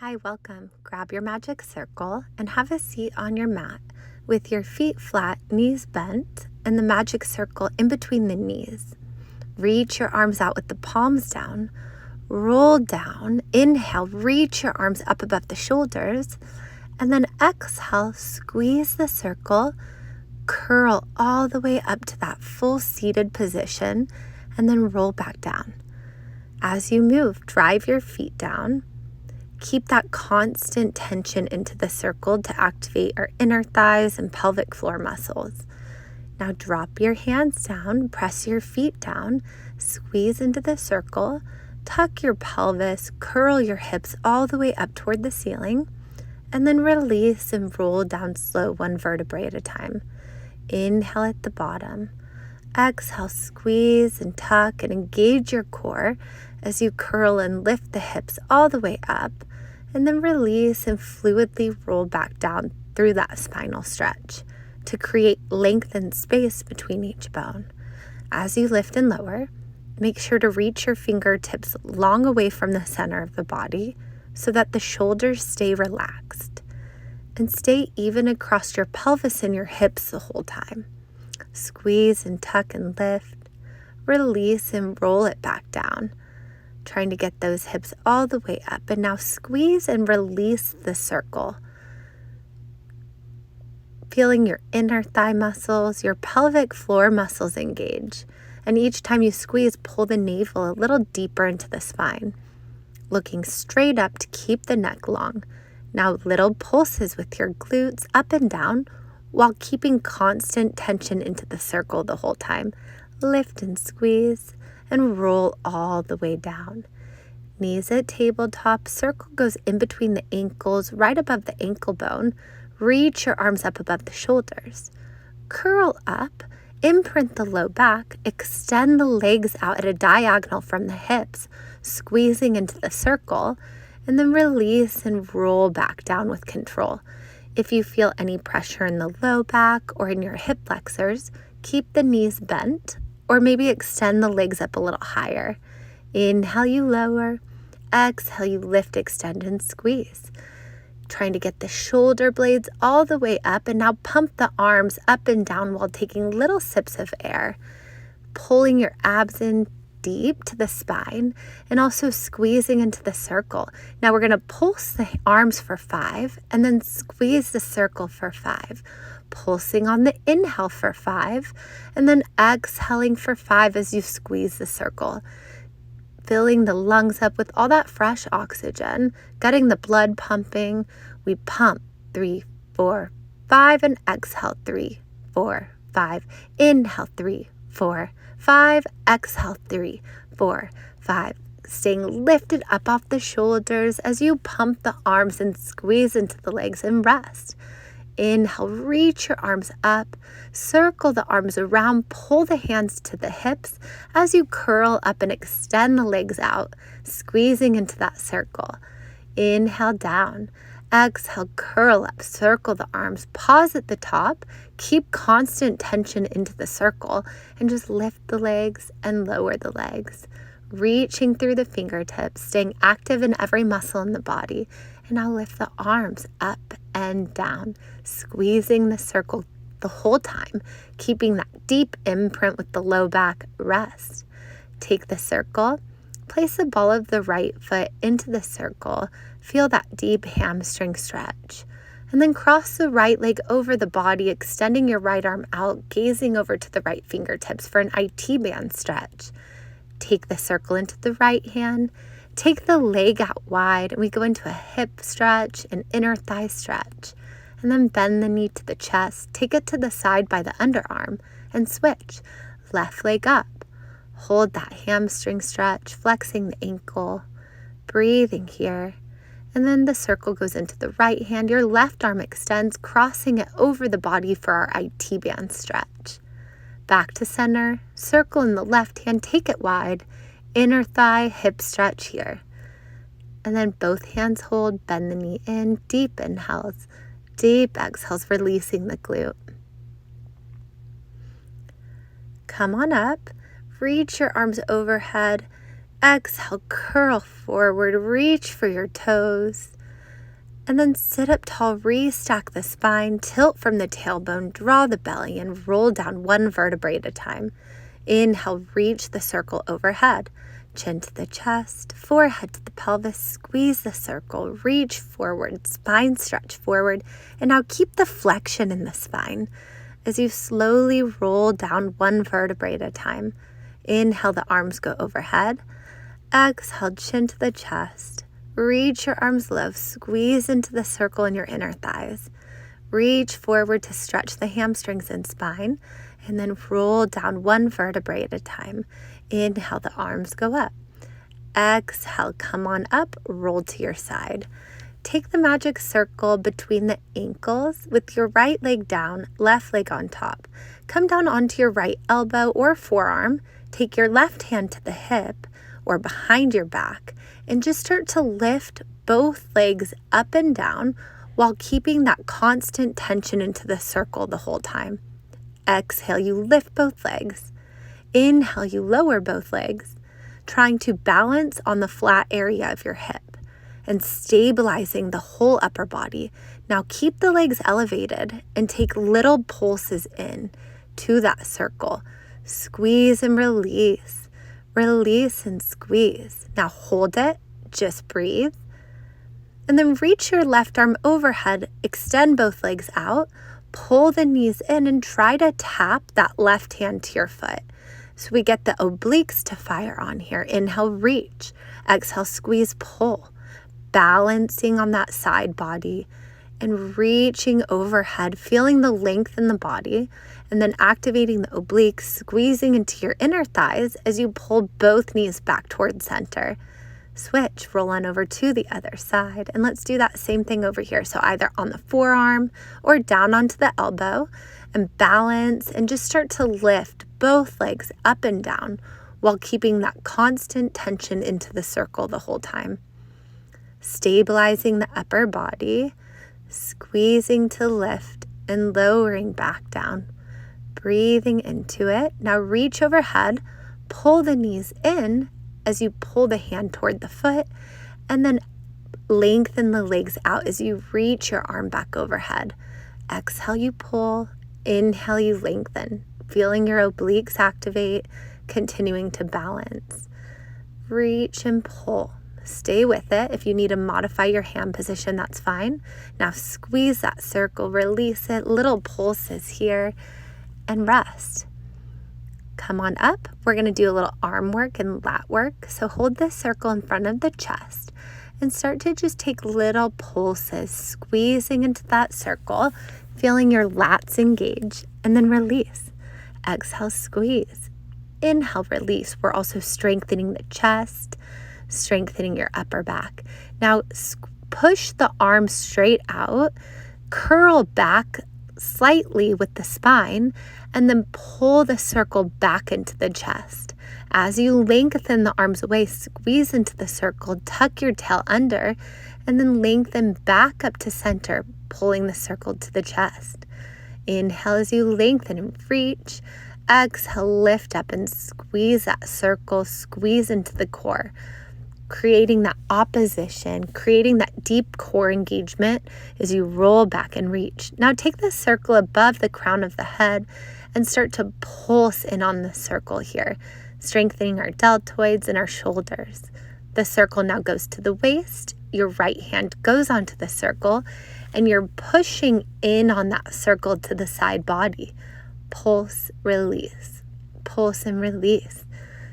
Hi, welcome. Grab your magic circle and have a seat on your mat with your feet flat, knees bent, and the magic circle in between the knees. Reach your arms out with the palms down. Roll down. Inhale, reach your arms up above the shoulders. And then exhale, squeeze the circle, curl all the way up to that full seated position, and then roll back down. As you move, drive your feet down. Keep that constant tension into the circle to activate our inner thighs and pelvic floor muscles. Now drop your hands down, press your feet down, squeeze into the circle, tuck your pelvis, curl your hips all the way up toward the ceiling, and then release and roll down slow, one vertebrae at a time. Inhale at the bottom. Exhale, squeeze and tuck and engage your core as you curl and lift the hips all the way up, and then release and fluidly roll back down through that spinal stretch to create length and space between each bone. As you lift and lower, make sure to reach your fingertips long away from the center of the body so that the shoulders stay relaxed, and stay even across your pelvis and your hips the whole time. Squeeze and tuck and lift, release and roll it back down, trying to get those hips all the way up. And now squeeze and release the circle. Feeling your inner thigh muscles, your pelvic floor muscles engage. And each time you squeeze, pull the navel a little deeper into the spine, looking straight up to keep the neck long. Now little pulses with your glutes up and down while keeping constant tension into the circle the whole time. Lift and squeeze and roll all the way down. Knees at tabletop, circle goes in between the ankles, right above the ankle bone. Reach your arms up above the shoulders. Curl up, imprint the low back, extend the legs out at a diagonal from the hips, squeezing into the circle, and then release and roll back down with control. If you feel any pressure in the low back or in your hip flexors, keep the knees bent, or maybe extend the legs up a little higher. Inhale, you lower. Exhale, you lift, extend, and squeeze. Trying to get the shoulder blades all the way up, and now pump the arms up and down while taking little sips of air. Pulling your abs in deep to the spine and also squeezing into the circle. Now we're going to pulse the arms for 5 and then squeeze the circle for 5. Pulsing on the inhale for 5 and then exhaling for 5 as you squeeze the circle. Filling the lungs up with all that fresh oxygen, getting the blood pumping. We pump 3, 4, 5 and exhale 3, 4, 5. Inhale 3, 4, 5. Exhale 3, 4, 5. Staying lifted up off the shoulders as you pump the arms and squeeze into the legs and rest. Inhale, reach your arms up, circle the arms around, pull the hands to the hips as you curl up and extend the legs out, squeezing into that circle. Inhale down, exhale, curl up, circle the arms, pause at the top, keep constant tension into the circle, and just lift the legs and lower the legs. Reaching through the fingertips, staying active in every muscle in the body. And now lift the arms up and down, squeezing the circle the whole time, keeping that deep imprint with the low back. Rest. Take the circle, place the ball of the right foot into the circle, feel that deep hamstring stretch, and then cross the right leg over the body, extending your right arm out, gazing over to the right fingertips for an IT band stretch. Take the circle into the right hand, take the leg out wide, and we go into a hip stretch, an inner thigh stretch, and then bend the knee to the chest, take it to the side by the underarm, and switch. Left leg up, hold that hamstring stretch, flexing the ankle, breathing here, and then the circle goes into the right hand, your left arm extends, crossing it over the body for our IT band stretch. Back to center, circle in the left hand, take it wide, inner thigh, hip stretch here. And then both hands hold, bend the knee in, deep inhales, deep exhales, releasing the glute. Come on up, reach your arms overhead, exhale, curl forward, reach for your toes, And then sit up tall, restack the spine, tilt from the tailbone, draw the belly, and roll down one vertebrae at a time. Inhale, reach the circle overhead. Chin to the chest, forehead to the pelvis, squeeze the circle, reach forward, spine stretch forward, and now keep the flexion in the spine as you slowly roll down one vertebrae at a time. Inhale, the arms go overhead. Exhale, chin to the chest. Reach your arms low, squeeze into the circle in your inner thighs. Reach forward to stretch the hamstrings and spine, and then roll down one vertebrae at a time. Inhale, the arms go up. Exhale, come on up, roll to your side. Take the magic circle between the ankles with your right leg down, left leg on top. Come down onto your right elbow or forearm. Take your left hand to the hip or behind your back and just start to lift both legs up and down while keeping that constant tension into the circle the whole time. Exhale, you lift both legs. Inhale, you lower both legs, trying to balance on the flat area of your hip and stabilizing the whole upper body. Now keep the legs elevated and take little pulses in to that circle. Squeeze and release. Release and squeeze. Now hold it, just breathe. And then reach your left arm overhead, extend both legs out, pull the knees in and try to tap that left hand to your foot. So we get the obliques to fire on here. Inhale, reach. Exhale, squeeze, pull. Balancing on that side body and reaching overhead, feeling the length in the body, and then activating the obliques, squeezing into your inner thighs as you pull both knees back towards center. Switch, roll on over to the other side, and let's do that same thing over here. So either on the forearm or down onto the elbow, and balance and just start to lift both legs up and down while keeping that constant tension into the circle the whole time. Stabilizing the upper body, squeezing to lift and lowering back down. Breathing into it. Now reach overhead, pull the knees in as you pull the hand toward the foot, and then lengthen the legs out as you reach your arm back overhead. Exhale, you pull. Inhale, you lengthen. Feeling your obliques activate, continuing to balance. Reach and pull. Stay with it. If you need to modify your hand position, that's fine. Now squeeze that circle, release it, little pulses here, and rest. Come on up. We're going to do a little arm work and lat work. So hold this circle in front of the chest and start to just take little pulses, squeezing into that circle, feeling your lats engage, and then release. Exhale, squeeze. Inhale, release. We're also strengthening the chest, strengthening your upper back. Now push the arms straight out, curl back slightly with the spine, and then pull the circle back into the chest. As you lengthen the arms away, squeeze into the circle, tuck your tail under, and then lengthen back up to center, pulling the circle to the chest. Inhale as you lengthen and reach. Exhale, lift up and squeeze that circle, squeeze into the core, creating that opposition, creating that deep core engagement as you roll back and reach. Now take the circle above the crown of the head and start to pulse in on the circle here, strengthening our deltoids and our shoulders. The circle now goes to the waist. Your right hand goes onto the circle and you're pushing in on that circle to the side body. Pulse, release, pulse and release.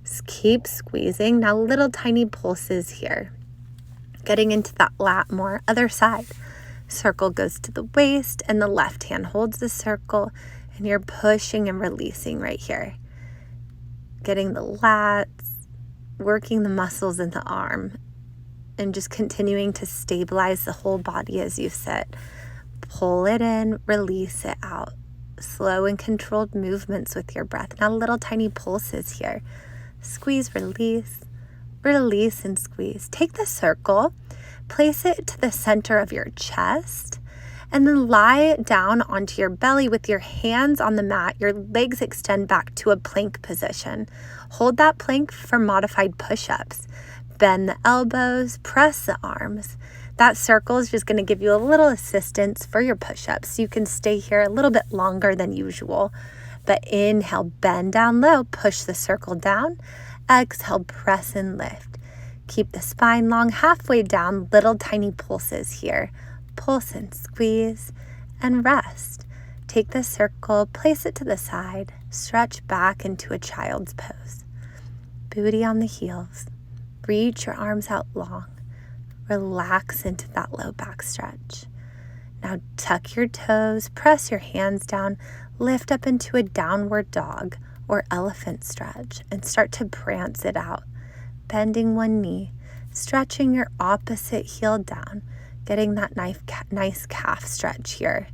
Just keep squeezing. Now little tiny pulses here. Getting into that lat more. Other side. Circle goes to the waist and the left hand holds the circle and you're pushing and releasing right here. Getting the lats, working the muscles in the arm, and just continuing to stabilize the whole body as you sit. Pull it in, release it out. Slow and controlled movements with your breath. Now little tiny pulses here. Squeeze, release, release and squeeze. Take the circle, place it to the center of your chest, and then lie down onto your belly with your hands on the mat. Your legs extend back to a plank position. Hold that plank for modified push-ups. Bend the elbows, press the arms. That circle is just going to give you a little assistance for your push-ups. You can stay here a little bit longer than usual. But inhale, bend down low, push the circle down. Exhale, press and lift. Keep the spine long, halfway down, little tiny pulses here. Pulse and squeeze and rest. Take the circle, place it to the side, stretch back into a child's pose. Booty on the heels. Reach your arms out long. Relax into that low back stretch. Now tuck your toes, press your hands down, lift up into a downward dog or elephant stretch and start to prance it out. Bending one knee, stretching your opposite heel down, getting that nice calf stretch here.